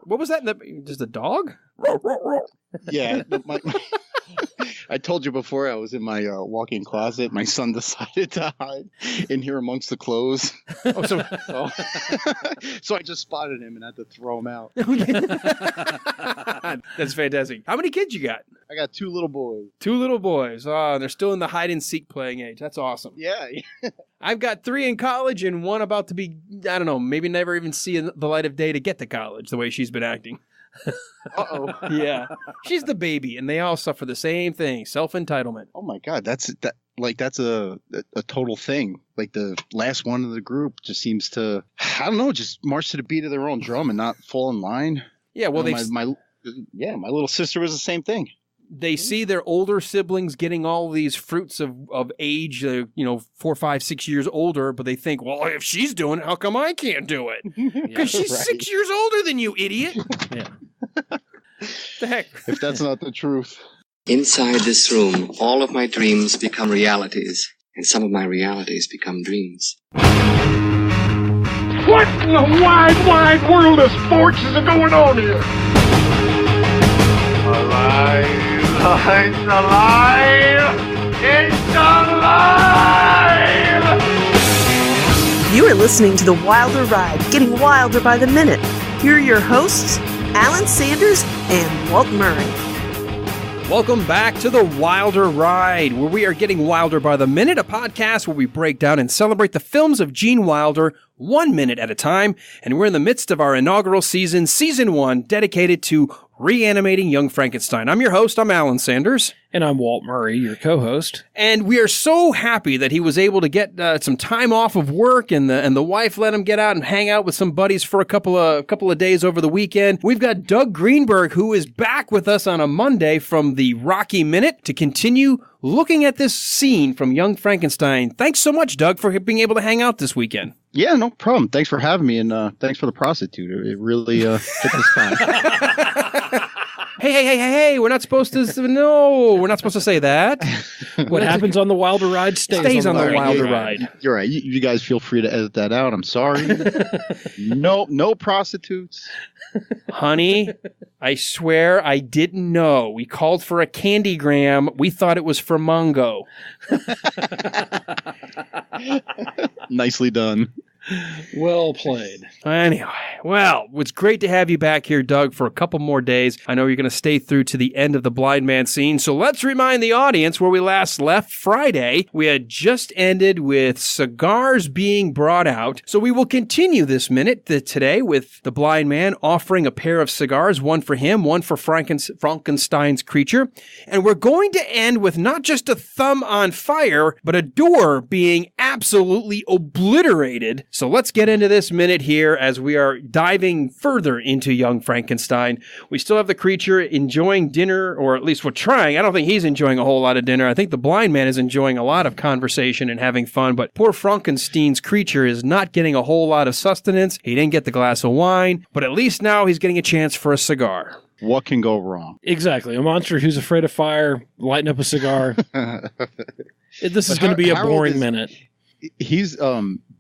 What was that? Just a dog? Yeah. I told you before I was in my walk-in closet. My son decided to hide in here amongst the clothes. So I just spotted him and had to throw him out. That's fantastic. How many kids you got? I got 2 little boys. 2 little boys. Oh, they're still in the hide-and-seek playing age. That's awesome. Yeah. I've got 3 in college and 1 about to be, I don't know, maybe never even see the light of day to get to college the way she's been acting. Uh-oh. Yeah. She's the baby, and they all suffer the same thing, self-entitlement. Oh, my God. That's a total thing. Like the last one of the group just seems to, I don't know, just march to the beat of their own drum and not fall in line. Yeah, well, my little sister was the same thing. They see their older siblings getting all these fruits of age, 4, 5, 6 years older, but they think, well, if she's doing it, how come I can't do it? Because she's right. 6 years older than you, idiot. Yeah. The heck? If that's not the truth. Inside this room, all of my dreams become realities, and some of my realities become dreams. What in the wide, wide world of sports is going on here? Alive! It's alive! It's alive! You are listening to The Wilder Ride, getting wilder by the minute. Here are your hosts, Alan Sanders and Walt Murray. Welcome back to The Wilder Ride, where we are getting wilder by the minute, a podcast where we break down and celebrate the films of Gene Wilder 1 minute at a time. And we're in the midst of our inaugural season, Season 1, dedicated to reanimating Young Frankenstein. I'm your host, I'm Alan Sanders. And I'm Walt Murray, your co-host. And we are so happy that he was able to get some time off of work, and the wife let him get out and hang out with some buddies for a couple of days over the weekend. We've got Doug Greenberg, who is back with us on a Monday from the Rocky Minute to continue looking at this scene from Young Frankenstein. Thanks so much, Doug, for being able to hang out this weekend. Yeah, no problem. Thanks for having me, and thanks for the prostitute. It really hit the spot. Hey, we're not supposed to say that. What happens on the Wilder Ride stays on the Wilder Ride. You're right. You guys feel free to edit that out. I'm sorry. No prostitutes. Honey, I swear I didn't know. We called for a candygram. We thought it was for Mongo. Nicely done. Well played. Anyway, well, it's great to have you back here, Doug, for a couple more days. I know you're going to stay through to the end of the blind man scene, so let's remind the audience where we last left Friday. We had just ended with cigars being brought out, so we will continue this minute today with the blind man offering a pair of cigars, one for him, one for Frankenstein's creature, and we're going to end with not just a thumb on fire, but a door being absolutely obliterated. So let's get into this minute here as we are diving further into Young Frankenstein. We still have the creature enjoying dinner, or at least we're trying. I don't think he's enjoying a whole lot of dinner. I think the blind man is enjoying a lot of conversation and having fun, but poor Frankenstein's creature is not getting a whole lot of sustenance. He didn't get the glass of wine, but at least now he's getting a chance for a cigar. What can go wrong? Exactly. A monster who's afraid of fire, lighting up a cigar. This is going to be a boring minute. He's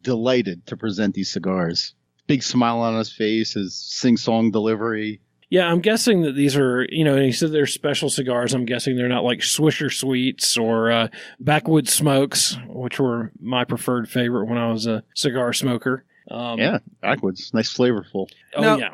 delighted to present these cigars. Big smile on his face, his sing-song delivery. Yeah, I'm guessing that these are, and he said they're special cigars. I'm guessing they're not like Swisher Sweets or Backwoods Smokes, which were my preferred favorite when I was a cigar smoker. Yeah, Backwoods. Nice, flavorful. Oh, yeah.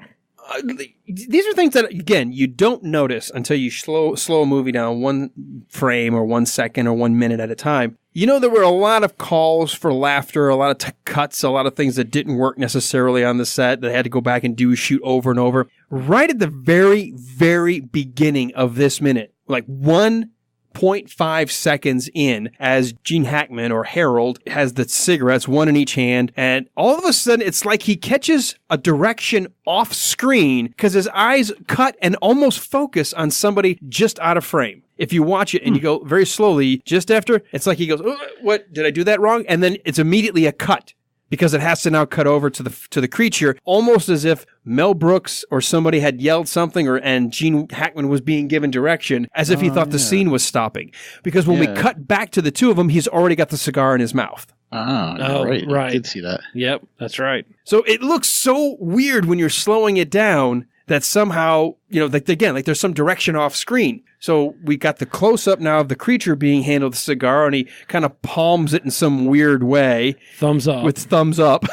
These are things that, again, you don't notice until you slow a movie down 1 frame or 1 second or 1 minute at a time. There were a lot of calls for laughter, a lot of cuts, a lot of things that didn't work necessarily on the set that they had to go back and shoot over and over. Right at the very, very beginning of this minute, like 1.5 seconds in, as Gene Hackman or Harold has the cigarettes, one in each hand, and all of a sudden it's like he catches a direction off screen because his eyes cut and almost focus on somebody just out of frame. If you watch it and you go very slowly, just after, it's like he goes, oh, what, did I do that wrong? And then it's immediately a cut because it has to now cut over to the creature, almost as if Mel Brooks or somebody had yelled something and Gene Hackman was being given direction, as if he thought the scene was stopping. Because when we cut back to the two of them, he's already got the cigar in his mouth. Right. I did see that. Yep, that's right. So it looks so weird when you're slowing it down that somehow, like there's some direction off screen. So we got the close-up now of the creature being handled with a cigar, and he kind of palms it in some weird way. Thumbs up. With thumbs up.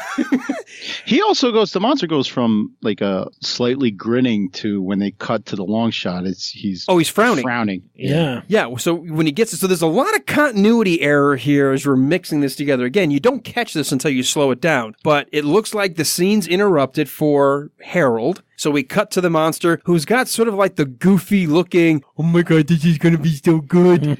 The monster goes from like a slightly grinning to when they cut to the long shot, he's frowning. Yeah. Yeah. So when he gets it, so there's a lot of continuity error here as we're mixing this together. Again, you don't catch this until you slow it down, but it looks like the scene's interrupted for Harold. So we cut to the monster who's got sort of like the goofy looking, oh my God, this is going to be so good.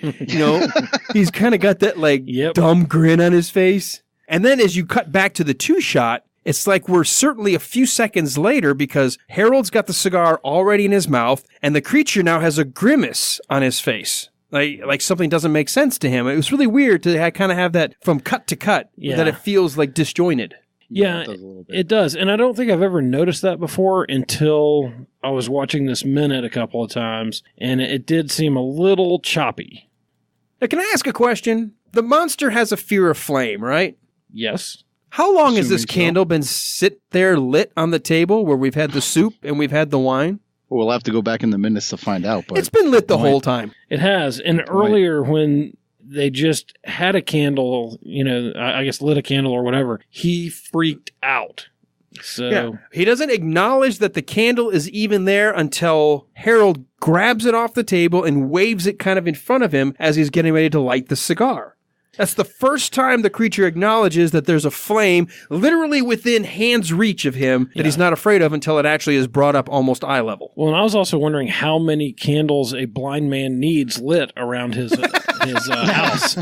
He's kind of got that like dumb grin on his face. And then as you cut back to the two shot, it's like we're certainly a few seconds later because Harold's got the cigar already in his mouth and the creature now has a grimace on his face. Like something doesn't make sense to him. It was really weird to kind of have that from cut to cut, that it feels like disjointed. Yeah, it does. And I don't think I've ever noticed that before until I was watching this minute a couple of times, and it did seem a little choppy. Now, can I ask a question? The monster has a fear of flame, right? Yes. How long has this candle been sit there lit on the table where we've had the soup and we've had the wine? We'll have to go back in the minutes to find out. But it's been lit the whole time. It has. And earlier when they just had a candle, I guess lit a candle or whatever, he freaked out. So he doesn't acknowledge that the candle is even there until Harold grabs it off the table and waves it kind of in front of him as he's getting ready to light the cigar. That's the first time the creature acknowledges that there's a flame literally within hand's reach of him that he's not afraid of until it actually is brought up almost eye level. Well, and I was also wondering how many candles a blind man needs lit around his house.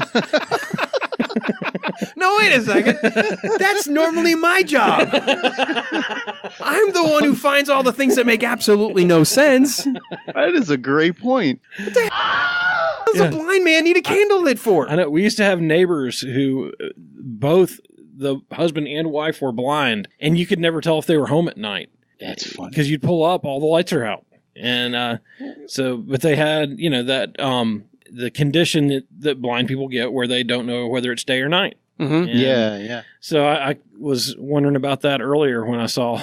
No, wait a second. That's normally my job. I'm the one who finds all the things that make absolutely no sense. That is a great point. What the hell does a blind man need a candle lit for? I know. We used to have neighbors who both the husband and wife were blind, and you could never tell if they were home at night. That's funny. Because you'd pull up, all the lights are out. And but they had, that the condition that blind people get where they don't know whether it's day or night. Mm-hmm. Yeah. So I was wondering about that earlier when I saw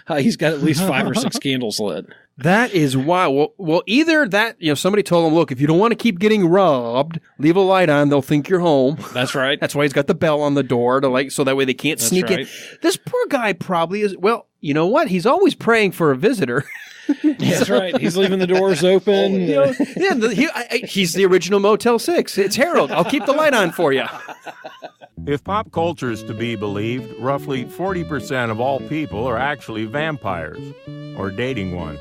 how he's got at least 5 or 6 candles lit. That is why. Well, either that, somebody told him, look, if you don't want to keep getting robbed, leave a light on. They'll think you're home. That's right. That's why he's got the bell on the door so that way they can't sneak in. This poor guy probably is. Well, you know what? He's always praying for a visitor. That's right. He's leaving the doors open. He's the original Motel 6. It's Harold. I'll keep the light on for you. If pop culture is to be believed, roughly 40% of all people are actually vampires, or dating one.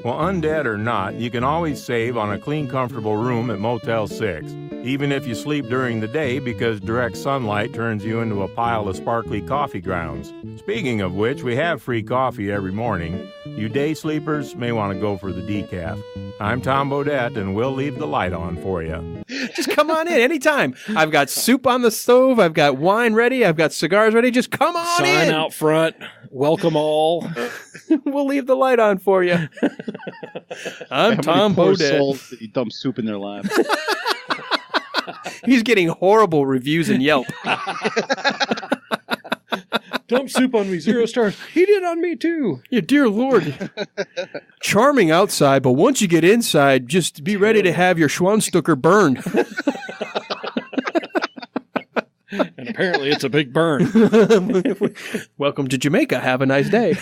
Well, undead or not, you can always save on a clean, comfortable room at Motel 6, even if you sleep during the day because direct sunlight turns you into a pile of sparkly coffee grounds. Speaking of which, we have free coffee every morning. You day sleepers may want to go for the decaf. I'm Tom Bodette, and we'll leave the light on for you. Just come on in anytime. I've got soup on the stove. I've got wine ready. I've got cigars ready. Just come on in. Sign out front. Welcome all. We'll leave the light on for you. I'm Tom Bodette. He dumps soup in their lap. He's getting horrible reviews in Yelp. Dump soup on me, 0 stars. He did on me too. Yeah, dear Lord. Charming outside, but once you get inside, just be ready to have your Schwanstucker burned. And apparently it's a big burn. Welcome to Jamaica. Have a nice day.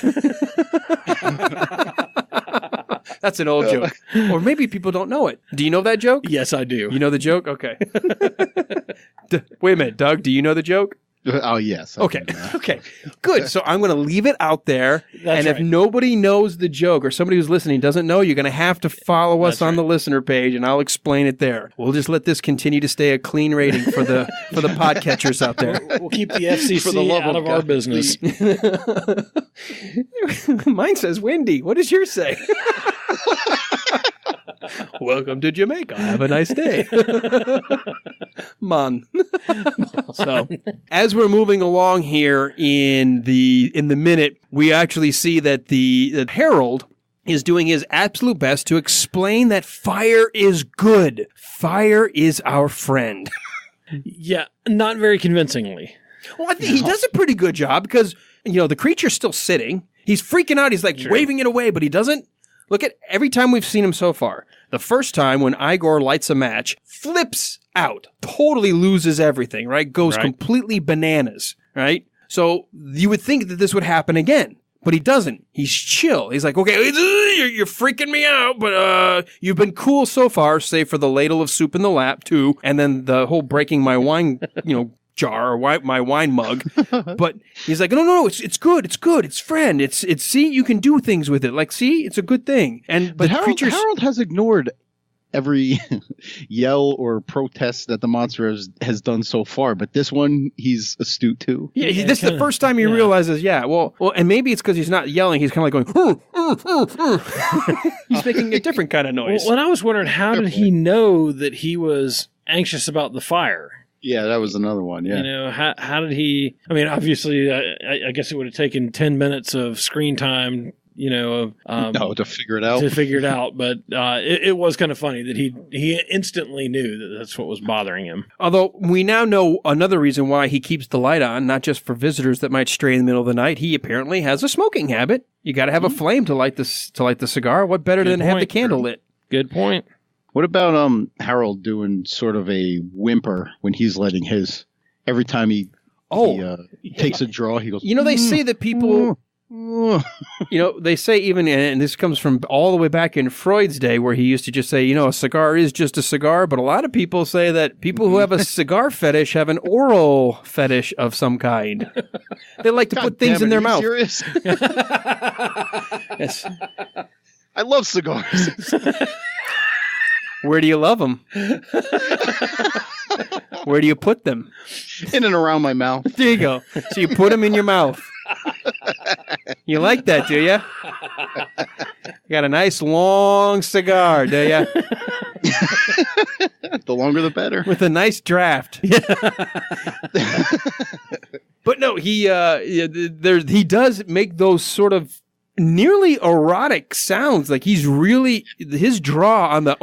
That's an old joke. Or maybe people don't know it. Do you know that joke? Yes, I do. You know the joke? Okay. Wait a minute, Doug. Do you know the joke? Oh, yes. Okay. Good. So I'm going to leave it out there. That's if nobody knows the joke or somebody who's listening doesn't know, you're going to have to follow us on the listener page, and I'll explain it there. We'll just let this continue to stay a clean rating for the podcatchers out there. We'll keep the FCC out of our business. Mine says Wendy. What does yours say? Welcome to Jamaica. Have a nice day. Man. So, as we're moving along here in the minute, we actually see that that Harold is doing his absolute best to explain that fire is good. Fire is our friend. Yeah, not very convincingly. Well, I think he does a pretty good job because, the creature's still sitting. He's freaking out. He's like waving it away, but he doesn't. Look at every time we've seen him so far. The first time when Igor lights a match, flips out, totally loses everything, right? Goes completely bananas, right? So you would think that this would happen again, but he doesn't. He's chill. He's like, okay, you're freaking me out, but you've been cool so far, save for the ladle of soup in the lap, too, and then the whole breaking my wine, jar or my wine mug. But he's like, no, it's good, it's friend, it's see, you can do things with it. Like, see, it's a good thing. But Harold has ignored every yell or protest that the monster has done so far, but this one he's astute too. Yeah, this is the first time he realizes. Well, and maybe it's because he's not yelling. He's kind of like going. He's making a different kind of noise. Well, and I was wondering, how did he know that he was anxious about the fire? Yeah, that was another one. Yeah, how did he? I mean, obviously, I guess it would have taken 10 minutes of screen time. To figure it out. But it was kind of funny that he instantly knew that that's what was bothering him. Although we now know another reason why he keeps the light on, not just for visitors that might stray in the middle of the night. He apparently has a smoking habit. You got to have a flame to light the cigar. What better than have the candle lit? Good point. What about Harold doing sort of a whimper when he's lighting his? Every time he takes a draw, he goes. They say that people. They say even, and this comes from all the way back in Freud's day, where he used to just say, a cigar is just a cigar. But a lot of people say that people who have a cigar fetish have an oral fetish of some kind. They like to put things in their mouth. Serious? Yes. I love cigars. Where do you love them? Where do you put them? In and around my mouth. There you go. So you put them in your mouth. You like that, do you? You got a nice long cigar, do you? The longer the better. With a nice draft. But no, he does make those sort of nearly erotic sounds. Like he's really, his draw on the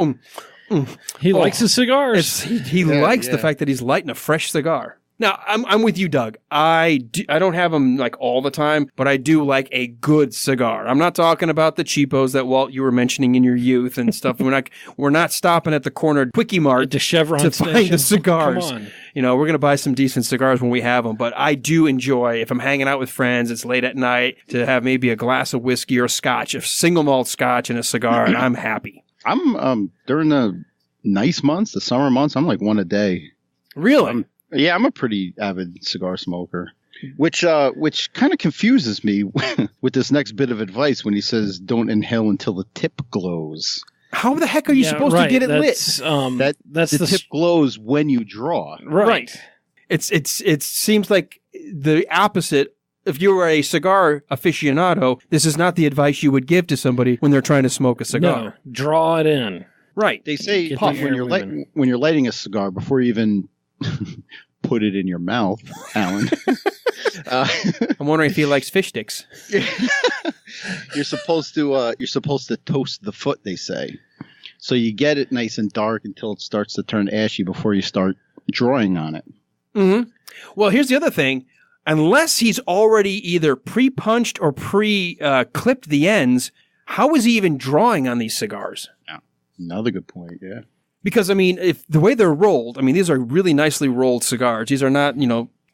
he likes his cigars. He likes the fact that he's lighting a fresh cigar. Now, I'm with you, Doug. I don't have them like all the time, but I do like a good cigar. I'm not talking about the cheapos that, Walt, you were mentioning in your youth and stuff. We're not stopping at the corner Quickie Mart to Chevron to find the cigars. Come on. We're going to buy some decent cigars when we have them, but I do enjoy, if I'm hanging out with friends, it's late at night, to have maybe a glass of whiskey or scotch, a single malt scotch and a cigar, and I'm happy. I'm during the nice months, the summer months, I'm like one a day. Really? I'm a pretty avid cigar smoker, which kind of confuses me with this next bit of advice when he says don't inhale until the tip glows. How the heck are you supposed to get it lit? That's the tip glows when you draw. Right. It seems like the opposite. If you were a cigar aficionado, this is not the advice you would give to somebody when they're trying to smoke a cigar. No, draw it in. Right. They say puff when you're lighting a cigar before you even put it in your mouth, Alan. I'm wondering if he likes fish sticks. You're supposed to toast the foot, they say. So you get it nice and dark until it starts to turn ashy before you start drawing on it. Mm-hmm. Well, here's the other thing. Unless he's already either pre-punched or pre-clipped the ends, how is he even drawing on these cigars? Yeah. Another good point, yeah. Because, I mean, if the way they're rolled, I mean, these are really nicely rolled cigars. These are not,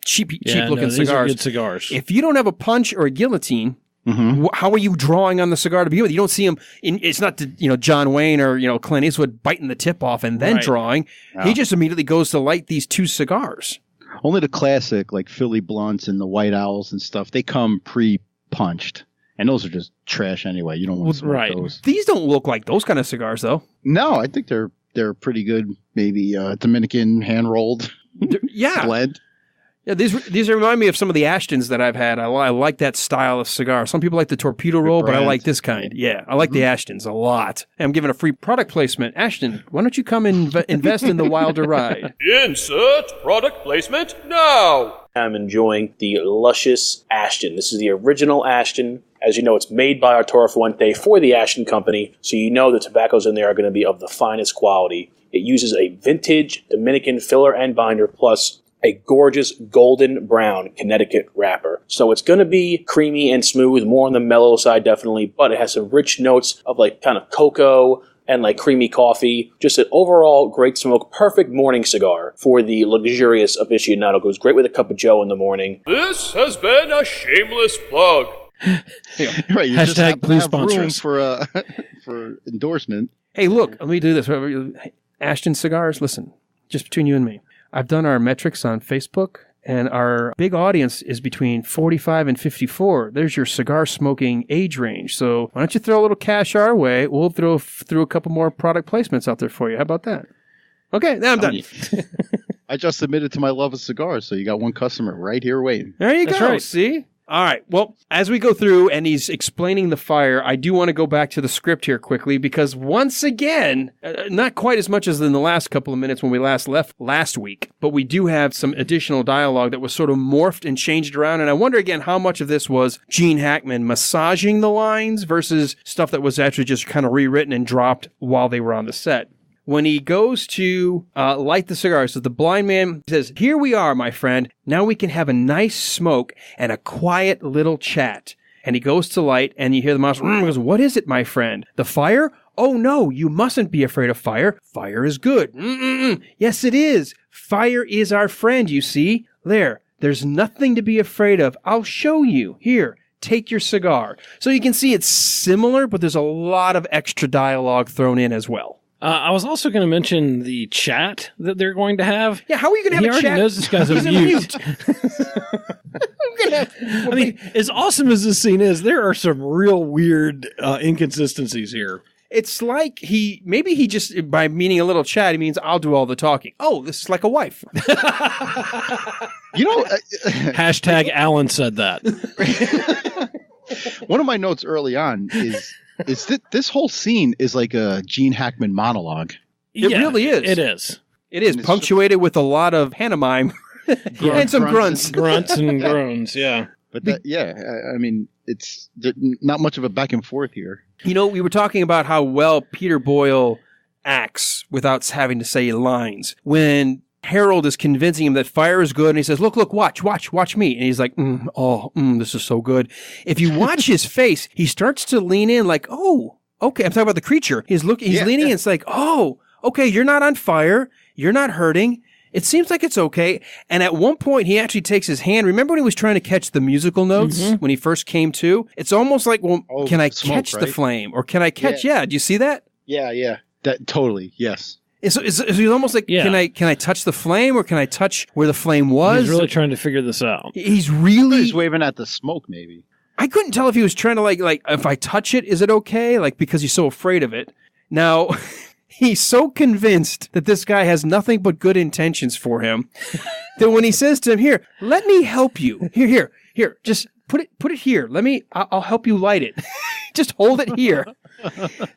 cheap-looking cigars. These are good cigars. If you don't have a punch or a guillotine, how are you drawing on the cigar to begin with? You don't see him, it's not, John Wayne or, Clint Eastwood biting the tip off and then drawing. Yeah. He just immediately goes to light these two cigars. Only the classic, like Philly Blunts and the White Owls and stuff, they come pre-punched. And those are just trash anyway. You don't want to smoke those. These don't look like those kind of cigars, though. No, I think they're pretty good. Maybe Dominican hand-rolled blend. Yeah, these remind me of some of the Ashtons that I've had. I like that style of cigar. Some people like the torpedo roll, but I like this kind. Yeah, I like the Ashtons a lot. I'm giving a free product placement. Ashton, why don't you come and invest in the Wilder Ride? Insert product placement now. I'm enjoying the luscious Ashton. This is the original Ashton. As you know, it's made by Arturo Fuente for the Ashton Company, so you know the tobaccos in there are going to be of the finest quality. It uses a vintage Dominican filler and binder, plus a gorgeous golden brown Connecticut wrapper. So it's going to be creamy and smooth, more on the mellow side definitely, but it has some rich notes of like kind of cocoa and like creamy coffee. Just an overall great smoke, perfect morning cigar for the luxurious aficionado. Goes great with a cup of joe in the morning. This has been a shameless plug. Right, you just Hashtag please have room sponsor us. for endorsement. Hey, look, let me do this. Ashton Cigars, listen, just between you and me. I've done our metrics on Facebook, and our big audience is between 45 and 54. There's your cigar smoking age range. So why don't you throw a little cash our way? We'll throw a couple more product placements out there for you. How about that? Okay, now I'm done. I just submitted to my love of cigars, so you got one customer right here waiting. There you That's go. right. See? All right. Well, as we go through and he's explaining the fire, I do want to go back to the script here quickly because once again, not quite as much as in the last couple of minutes when we last left last week, but we do have some additional dialogue that was sort of morphed and changed around. And I wonder again how much of this was Gene Hackman massaging the lines versus stuff that was actually just kind of rewritten and dropped while they were on the set. When he goes to light the cigar, so the blind man says, "Here we are, my friend. Now we can have a nice smoke and a quiet little chat." And he goes to light, and you hear the monster, goes, "What is it, my friend? The fire? Oh, no, you mustn't be afraid of fire. Fire is good. Yes, it is. Fire is our friend, you see. There's nothing to be afraid of. I'll show you. Here, take your cigar." So you can see it's similar, but there's a lot of extra dialogue thrown in as well. I was also going to mention the chat that they're going to have. Yeah, how are you going to have a chat? He already knows this guy's a mute. I mean, as awesome as this scene is, there are some real weird inconsistencies here. It's like maybe he just, by meaning a little chat, he means I'll do all the talking. Oh, this is like a wife. You know, Hashtag Alan said that. one of my notes early on is that this whole scene is like a Gene Hackman monologue. It really is. It is. It is punctuated with a lot of pantomime and some grunts. Grunts and groans, yeah. But I mean, it's not much of a back and forth here. You know, we were talking about how well Peter Boyle acts without having to say lines. When Harold is convincing him that fire is good, and he says, look, watch me. And he's like, this is so good. If you watch his face, he starts to lean in like, oh, okay. I'm talking about the creature. He's leaning in. It's like, oh, okay, you're not on fire. You're not hurting. It seems like it's okay. And at one point, he actually takes his hand. Remember when he was trying to catch the musical notes when he first came to? It's almost like, well, can I catch the flame? Or can I catch? Yeah. Do you see that? Yeah. That totally. Yes. So he's almost like, can I touch the flame, or can I touch where the flame was? He's really trying to figure this out. He's waving at the smoke, maybe. I couldn't tell if he was trying to like if I touch it, is it okay? Like, because he's so afraid of it. Now, he's so convinced that this guy has nothing but good intentions for him that when he says to him, "Here, let me help you. Here, just put it here. I'll help you light it. Just hold it here."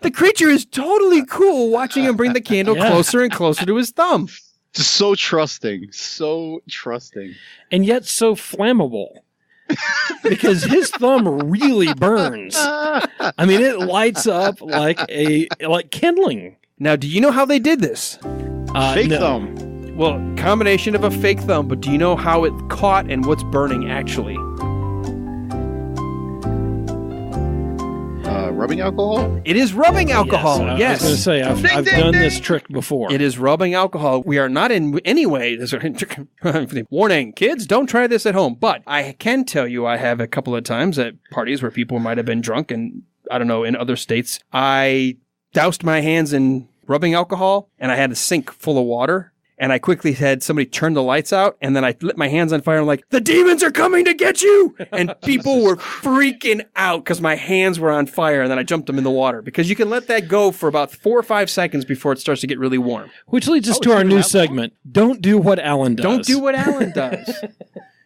The creature is totally cool watching him bring the candle closer and closer to his thumb. Just so trusting. And yet so flammable. Because his thumb really burns. I mean, it lights up like kindling. Now, do you know how they did this? Fake thumb. Well, combination of a fake thumb, but do you know how it caught and what's burning actually? Rubbing alcohol? It is rubbing alcohol. Yes. I was going to say, I've done this trick before. It is rubbing alcohol. We are not in any way. Warning, kids, don't try this at home. But I can tell you I have a couple of times at parties where people might have been drunk, and I don't know, in other states, I doused my hands in rubbing alcohol, and I had a sink full of water. And I quickly had somebody turn the lights out, and then I lit my hands on fire. I'm like, the demons are coming to get you! And people were freaking out because my hands were on fire, and then I jumped them in the water. Because you can let that go for about 4 or 5 seconds before it starts to get really warm. Which leads us to our new segment. Don't do what Alan does. Don't do what Alan does.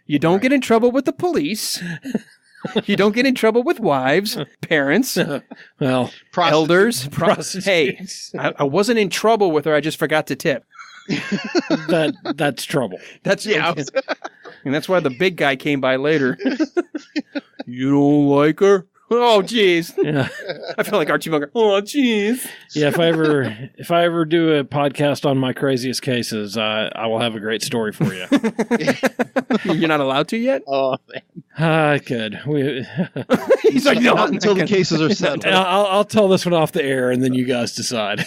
You don't get in trouble with the police. You don't get in trouble with wives, parents, elders. Hey, I wasn't in trouble with her. I just forgot to tip. That's trouble. And that's why the big guy came by later. You don't like her? Oh, jeez. Yeah. I feel like Archie Bunker. Oh, jeez. Yeah, if I ever do a podcast on my craziest cases, I will have a great story for you. You're not allowed to yet? Oh, man. I could. He's like, no, not until the cases are settled. I'll tell this one off the air, and then you guys decide.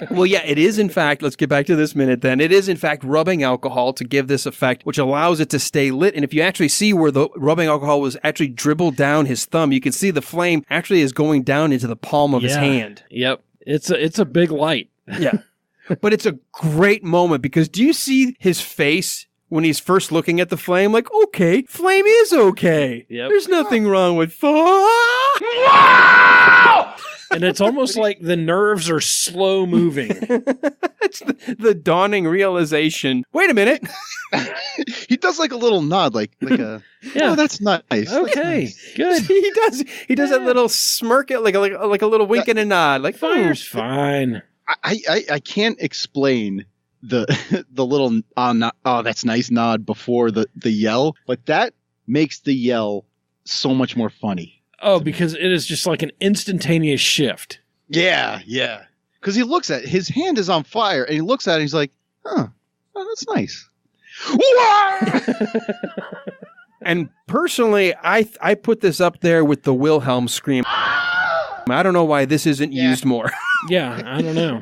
Well, yeah, it is in fact, let's get back to this minute then. It is in fact rubbing alcohol to give this effect, which allows it to stay lit. And if you actually see where the rubbing alcohol was actually dribbled down his thumb, you can see the flame actually is going down into the palm of his hand. Yep. It's a big light. Yeah. But it's a great moment because do you see his face when he's first looking at the flame? Like, okay, flame is okay. Yep. There's nothing wrong with And it's almost like the nerves are slow moving. It's the dawning realization. Wait a minute. He does like a little nod, like a, oh, that's nice. Okay, good. He does that little smirk, like a little wink and a nod. Like, Fire's fine. I can't explain the little oh that's nice nod before the yell, but that makes the yell so much more funny. Oh, because it is just like an instantaneous shift. Yeah. Because he looks at his hand is on fire, and he looks at it and he's like, oh, that's nice. And personally, I put this up there with the Wilhelm scream. I don't know why this isn't used more. Yeah, I don't know.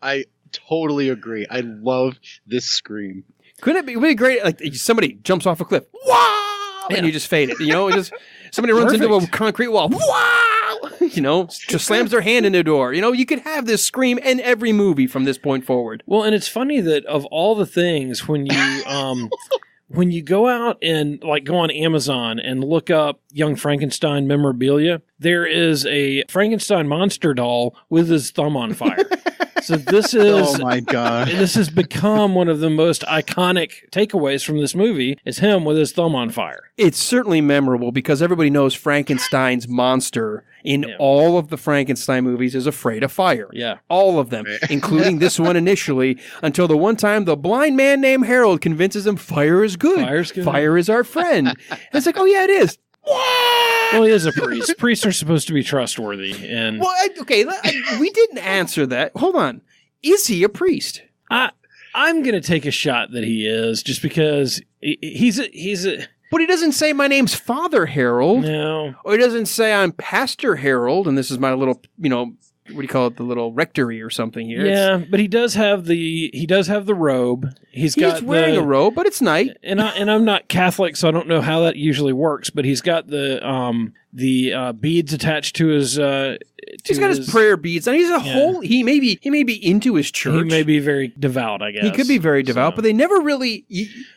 I totally agree. I love this scream. Couldn't it be great? Like somebody jumps off a cliff, wow, and you just fade it. Just somebody runs into a concrete wall, wow, just slams their hand in the door. You could have this scream in every movie from this point forward. Well, and it's funny that of all the things when you when you go out and go on Amazon and look up Young Frankenstein memorabilia, there is a Frankenstein monster doll with his thumb on fire. So this is, oh my God, this has become one of the most iconic takeaways from this movie is him with his thumb on fire. It's certainly memorable because everybody knows Frankenstein's monster in all of the Frankenstein movies is afraid of fire. Yeah. All of them, including this one initially, until the one time the blind man named Harold convinces him fire is good. Fire's good. Fire is our friend. And it's like, oh yeah, it is. Well, he is a priest. Priests are supposed to be trustworthy. And we didn't answer that. Hold on. Is he a priest? I'm going to take a shot that he is, just because he's a. But he doesn't say my name's Father Harold. No. Or he doesn't say I'm Pastor Harold, and this is my little, what do you call it, the little rectory or something here. Yeah, but he does have the robe. He's wearing a robe, but it's night. And I'm not Catholic, so I don't know how that usually works. But he's got the beads attached to his. He's got his prayer beads, and he may be into his church. He may be very devout, I guess. He could be very devout, but they never really.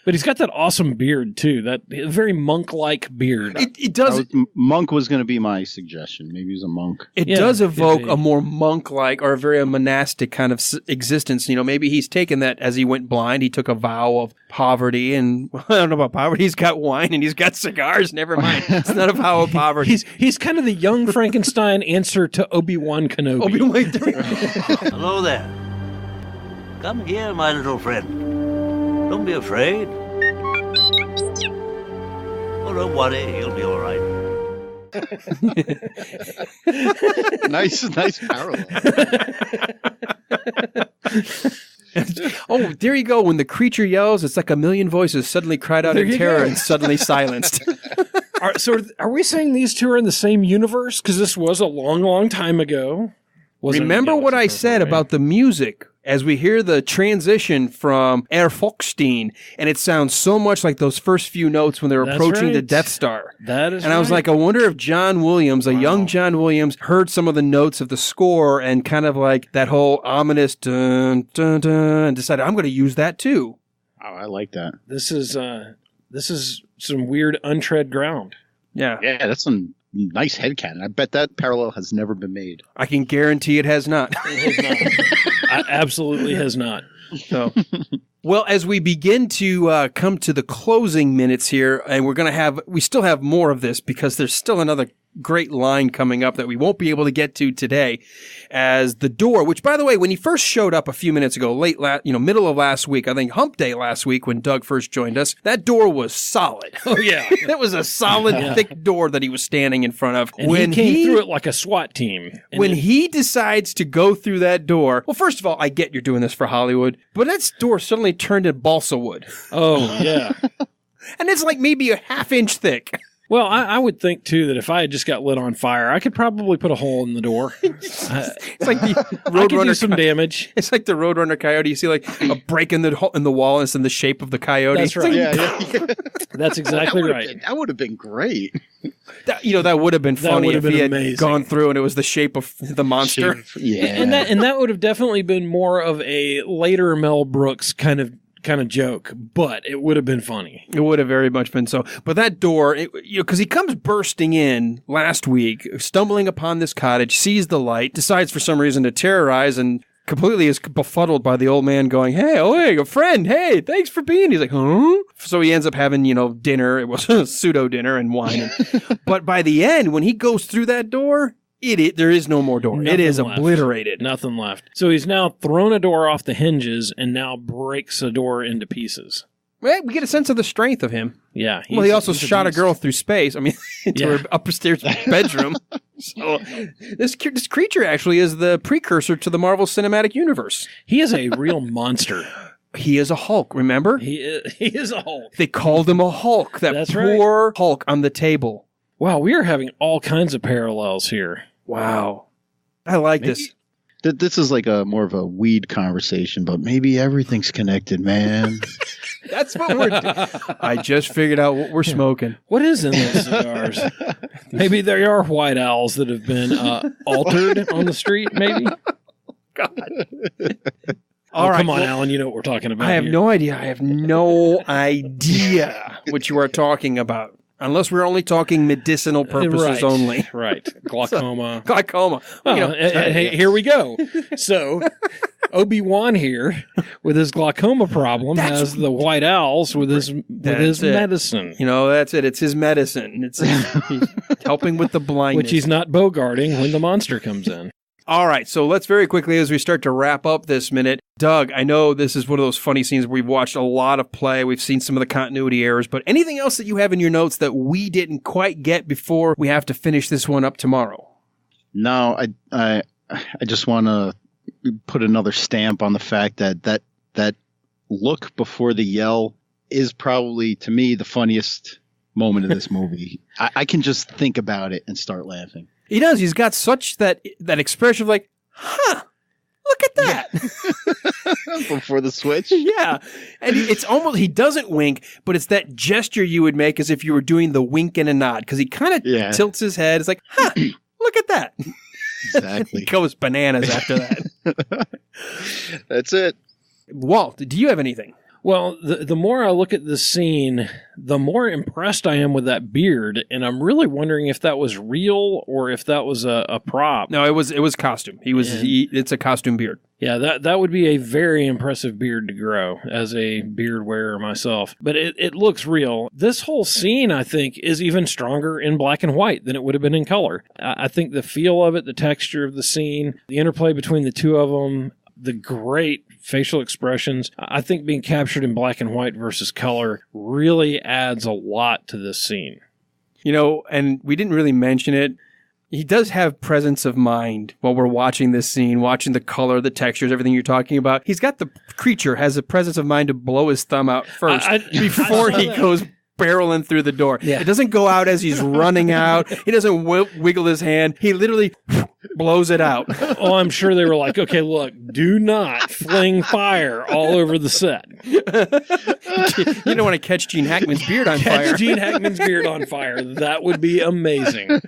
But he's got that awesome beard too. That very monk-like beard. It does. Monk was going to be my suggestion. Maybe he's a monk. It does evoke a more monk-like or a very monastic kind of existence. Maybe he's taken that as he went blind. He took a vow of poverty, and I don't know about poverty. He's got wine and he's got cigars. Never mind. It's not a vow of poverty. He's kind of the young Frankenstein answer to Obi-Wan Kenobi. Hello there. Come here, my little friend. Don't be afraid. Oh, don't worry. He'll be all right. Nice parallel. Oh, there you go. When the creature yells, it's like a million voices suddenly cried out in terror and suddenly silenced. So are we saying these two are in the same universe? Because this was a long, long time ago. Remember what I said about the music as we hear the transition from Erfolkstein, and it sounds so much like those first few notes when they're approaching the Death Star. That is And I was like, I wonder if John Williams, a young John Williams, heard some of the notes of the score and kind of like that whole ominous dun, dun, dun, and decided, I'm going to use that too. Oh, I like that. This is some weird untread ground. Yeah. Yeah, that's some nice headcanon. I bet that parallel has never been made. I can guarantee it has not. It has not. It absolutely has not. So, well, as we begin to come to the closing minutes here, and we still have more of this because there's still another great line coming up that we won't be able to get to today, as the door, which, by the way, when he first showed up a few minutes ago, middle of last week, I think hump day last week when Doug first joined us, that door was solid. Oh, yeah. That was a solid, thick door that he was standing in front of. And when he came through it like a SWAT team. When he decides to go through that door, well, first of all, I get you're doing this for Hollywood, but that door suddenly turned to balsa wood. Oh, yeah. And it's like maybe a half-inch thick. Well, I would think, too, that if I had just got lit on fire, I could probably put a hole in the door. It's like the I could do some damage. It's like the Roadrunner coyote. You see like a break in the wall and it's in the shape of the coyote. That's right. Yeah. That's exactly right. That would have been great. That would have been funny if he had amazing. gone through and it was the shape of the monster. Yeah. And that would have definitely been more of a later Mel Brooks kind of joke, but it would have been funny. It would have very much been so. But that door, because he comes bursting in last week, stumbling upon this cottage, sees the light, decides for some reason to terrorize, and completely is befuddled by the old man going, hey, a friend, hey, thanks for being. He's like, huh? So he ends up having, dinner. It was a pseudo dinner and wine. But by the end, when he goes through that door, there is no more door. It is obliterated. Nothing left. So he's now thrown a door off the hinges and now breaks a door into pieces. Well, we get a sense of the strength of him. Yeah. He also shot a girl through space. I mean, into her upstairs bedroom. So this creature actually is the precursor to the Marvel Cinematic Universe. He is a real monster. He is a Hulk, remember? He is a Hulk. They called him a Hulk. That's poor right. Hulk on the table. Wow, we are having all kinds of parallels here. Wow. I like this. This is like more of a weed conversation, but maybe everything's connected, man. That's what we're doing. I just figured out what we're smoking. What is in those cigars? Maybe there are white owls that have been altered on the street, maybe? God. All right, come on, Alan. You know what we're talking about. I have no idea. I have no idea what you are talking about. Unless we're only talking medicinal purposes only. Right. Glaucoma. Glaucoma. Well, hey, here we go. So, Obi-Wan here, with his glaucoma problem, has the white owls with his medicine. That's it. It's his medicine. He's helping with the blindness. Which he's not bogarting when the monster comes in. All right, so let's very quickly, as we start to wrap up this minute, Doug, I know this is one of those funny scenes where we've watched a lot of play. We've seen some of the continuity errors, but anything else that you have in your notes that we didn't quite get before we have to finish this one up tomorrow? No, I just want to put another stamp on the fact that look before the yell is probably, to me, the funniest moment of this movie. I can just think about it and start laughing. He does. He's got such that expression of like, huh, look at that. Before the switch? Yeah. And it's almost, he doesn't wink, but it's that gesture you would make as if you were doing the wink and a nod, because he kind of tilts his head. It's like, huh, look at that. Exactly. He goes bananas after that. That's it. Walt, do you have anything? Well, the more I look at this scene, the more impressed I am with that beard, and I'm really wondering if that was real or if that was a prop. No, it was costume. It's a costume beard. Yeah, that would be a very impressive beard to grow as a beard wearer myself. But it looks real. This whole scene, I think, is even stronger in black and white than it would have been in color. I think the feel of it, the texture of the scene, the interplay between the two of them, the great facial expressions, I think being captured in black and white versus color really adds a lot to this scene. And we didn't really mention it. He does have presence of mind while we're watching this scene, watching the color, the textures, everything you're talking about. He's got the creature has a presence of mind to blow his thumb out first before he goes barreling through the door. Yeah. It doesn't go out as he's running out. He doesn't wiggle his hand. He literally blows it out. Oh, I'm sure they were like, okay, look, do not fling fire all over the set. You don't want to catch Gene Hackman's beard on fire. Catch Gene Hackman's beard on fire. That would be amazing.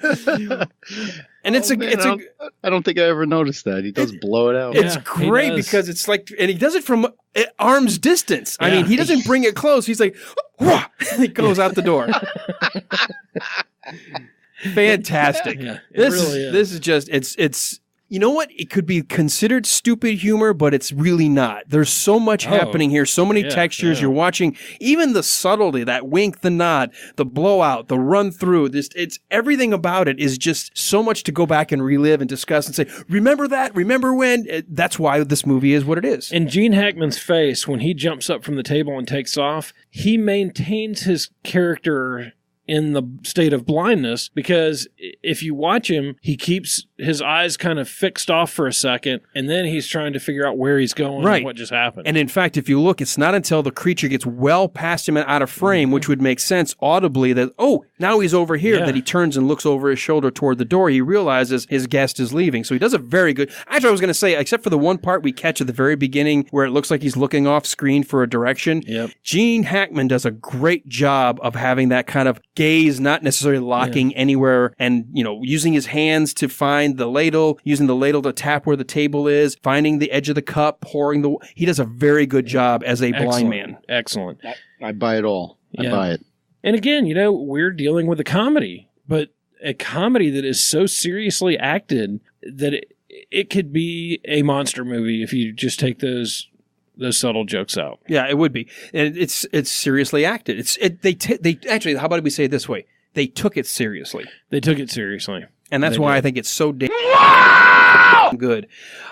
And I don't think I ever noticed that. He does blow it out. It's great because it's like, and he does it from arm's distance. I mean, he doesn't bring it close. He's like, wah, and he goes out the door. Fantastic. Yeah, this is just, it's You know what? It could be considered stupid humor, but it's really not. There's so much happening here, so many textures. You're watching even the subtlety, that wink, the nod, the blowout, the run through. It's everything about it is just so much to go back and relive and discuss and say, remember that? Remember when? That's why this movie is what it is. And Gene Hackman's face, when he jumps up from the table and takes off, he maintains his character in the state of blindness, because if you watch him, he keeps his eyes kind of fixed off for a second, and then he's trying to figure out where he's going and what just happened. And in fact, if you look, it's not until the creature gets well past him and out of frame, which would make sense audibly that, oh, now he's over here, that he turns and looks over his shoulder toward the door. He realizes his guest is leaving. So he does a very good... Actually, I was going to say, except for the one part we catch at the very beginning where it looks like he's looking off screen for a direction, Gene Hackman does a great job of having that kind of gaze, not necessarily locking anywhere, and, you know, using his hands to find the ladle, using the ladle to tap where the table is, finding the edge of the cup, pouring the... He does a very good job as a blind man. Excellent. I buy it all. I buy it. And again, you know, we're dealing with a comedy, but a comedy that is so seriously acted that it could be a monster movie if you just take those subtle jokes out. Yeah, it would be. And it's seriously acted. They actually, how about we say it this way? They took it seriously. They took it seriously. And that's why I think it's so damn good.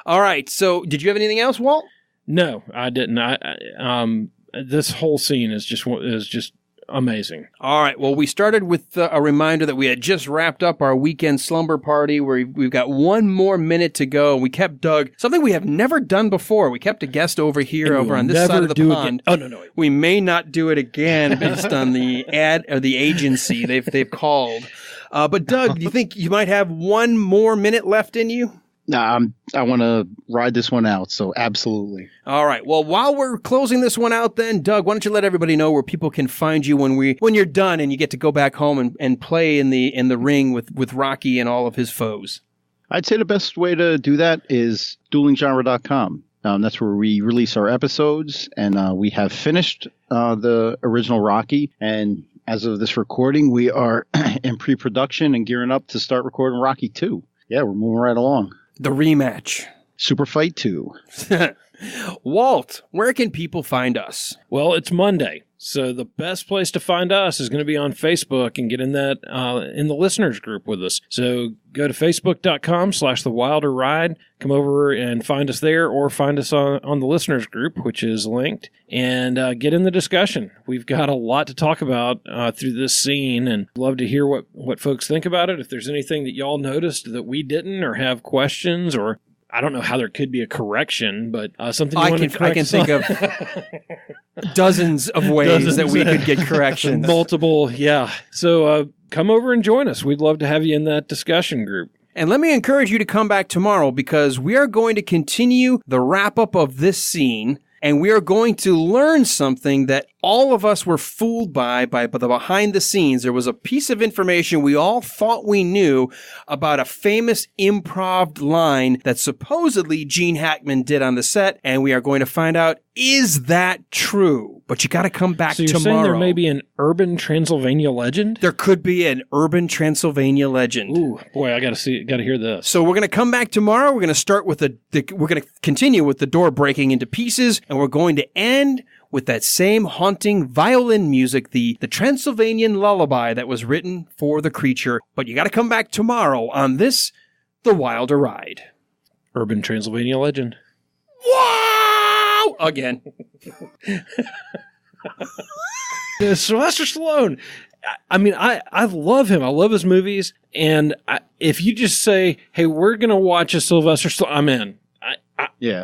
All right. So, did you have anything else, Walt? No, I didn't. This whole scene is just amazing. All right. Well, we started with a reminder that we had just wrapped up our weekend slumber party where we've got one more minute to go. We kept Doug, something we have never done before. We kept a guest over here, over on this side of the pond. Oh, no. We may not do it again based on the ad or the agency they've called. But Doug, do you think you might have one more minute left in you? No, I want to ride this one out, so absolutely. All right. Well, while we're closing this one out then, Doug, why don't you let everybody know where people can find you when you're done and you get to go back home and play in the ring with Rocky and all of his foes? I'd say the best way to do that is duelinggenre.com. That's where we release our episodes, and we have finished the original Rocky, and as of this recording, we are in pre-production and gearing up to start recording Rocky 2. Yeah, we're moving right along. The rematch. Super Fight 2. Walt, where can people find us? Well, it's Monday, so the best place to find us is going to be on Facebook and get in that in the listeners group with us. So go to facebook.com/The Wilder Ride. Come over and find us there, or find us on the listeners group, which is linked, and get in the discussion. We've got a lot to talk about through this scene, and love to hear what folks think about it. If there's anything that y'all noticed that we didn't, or have questions, or I don't know how there could be a correction, but something you want to correct. I can think of dozens of ways that we could get corrections. Multiple, yeah. So come over and join us. We'd love to have you in that discussion group. And let me encourage you to come back tomorrow, because we are going to continue the wrap-up of this scene, and we are going to learn something that all of us were fooled by the behind the scenes. There was a piece of information we all thought we knew about a famous improv line that supposedly Gene Hackman did on the set, and we are going to find out, is that true? But you got to come back tomorrow. So you're saying there may be an urban Transylvania legend? There could be an urban Transylvania legend. Ooh, boy, I got to hear this. So we're going to come back tomorrow. We're going to start with we're going to continue with the door breaking into pieces, and we're going to end with that same haunting violin music, the Transylvanian lullaby that was written for the creature. But you got to come back tomorrow on this, The Wilder Ride. Urban Transylvania legend. Wow! Again. Sylvester Stallone. I mean, I love him. I love his movies. And if you just say, hey, we're going to watch a Sylvester Stallone, I'm in.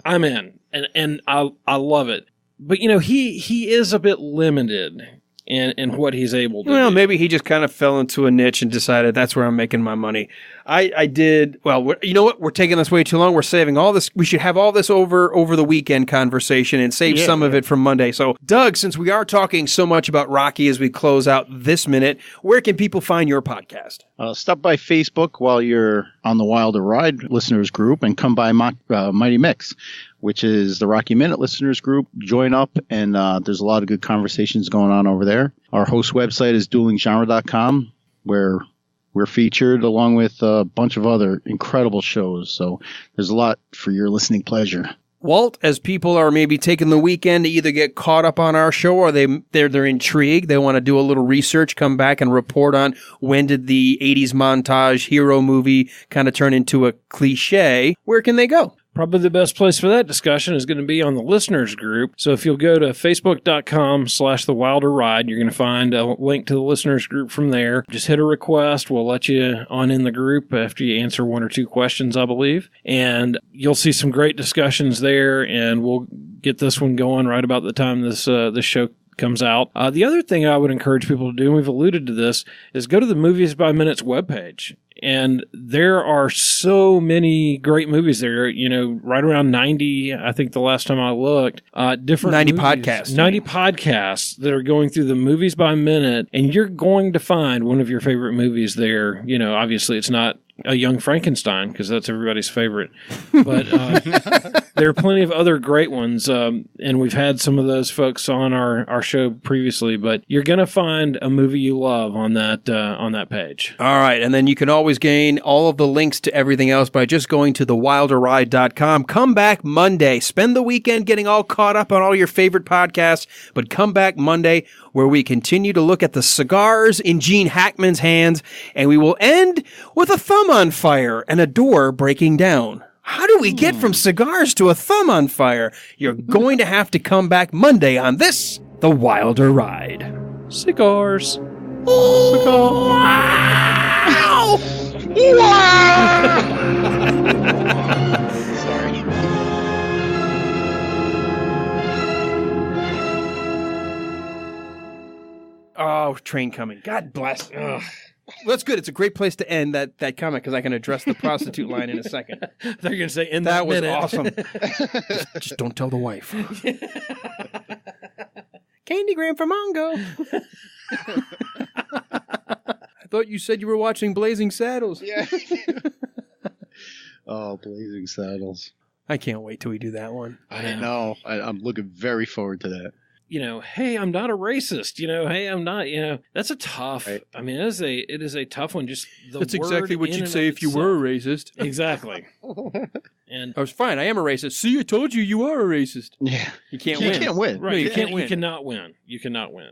I'm in. And I love it. But, you know, he is a bit limited in what he's able to do. Maybe he just kind of fell into a niche and decided that's where I'm making my money. I did. Well, you know what? We're taking this way too long. We're saving all this. We should have all this over the weekend conversation and save some of it from Monday. So, Doug, since we are talking so much about Rocky as we close out this minute, where can people find your podcast? Stop by Facebook while you're on the Wilder Ride listeners group, and come by Mighty Mix, which is the Rocky Minute listeners group. Join up, and there's a lot of good conversations going on over there. Our host website is duelinggenre.com, where we're featured along with a bunch of other incredible shows. So there's a lot for your listening pleasure. Walt, as people are maybe taking the weekend to either get caught up on our show or they're intrigued, they want to do a little research, come back and report on when did the 80s montage hero movie kind of turn into a cliche, where can they go? Probably the best place for that discussion is going to be on the listeners group. So if you'll go to facebook.com/thewilderride, you're going to find a link to the listeners group from there. Just hit a request. We'll let you on in the group after you answer 1 or 2 questions, I believe. And you'll see some great discussions there, and we'll get this one going right about the time this show comes out. The other thing I would encourage people to do, and we've alluded to this, is go to the Movies by Minutes webpage. And there are so many great movies there, right around 90, I think the last time I looked, different 90 movies, podcasts. 90 podcasts that are going through the Movies by Minute, and you're going to find one of your favorite movies there. Obviously it's not a Young Frankenstein, because that's everybody's favorite. But there are plenty of other great ones, and we've had some of those folks on our show previously. But you're going to find a movie you love on that page. All right, and then you can always gain all of the links to everything else by just going to thewilderride.com. Come back Monday. Spend the weekend getting all caught up on all your favorite podcasts, but come back Monday where we continue to look at the cigars in Gene Hackman's hands, and we will end with a thumb on fire and a door breaking down. How do we get from cigars to a thumb on fire? You're going to have to come back Monday on this, The Wilder Ride. Cigars. Wow! Sorry. Oh, train coming. God bless. Ugh. Well, that's good. It's a great place to end that comment because I can address the prostitute line in a second. They're going to say, in that was minute. awesome. just don't tell the wife. Candygram for Mongo. I thought you said you were watching Blazing Saddles. Yeah. Oh, Blazing Saddles. I can't wait till we do that one. I know. I'm looking very forward to that. Hey, I'm not a racist. Hey, I'm not. That's a tough. Right. I mean, it is a tough one. Just that's exactly what you'd say if you were a racist. Exactly. And I was fine. I am a racist. See, I told you are a racist. Yeah, you can't win. You can't win. Right. No, you can't win. You cannot win. You cannot win.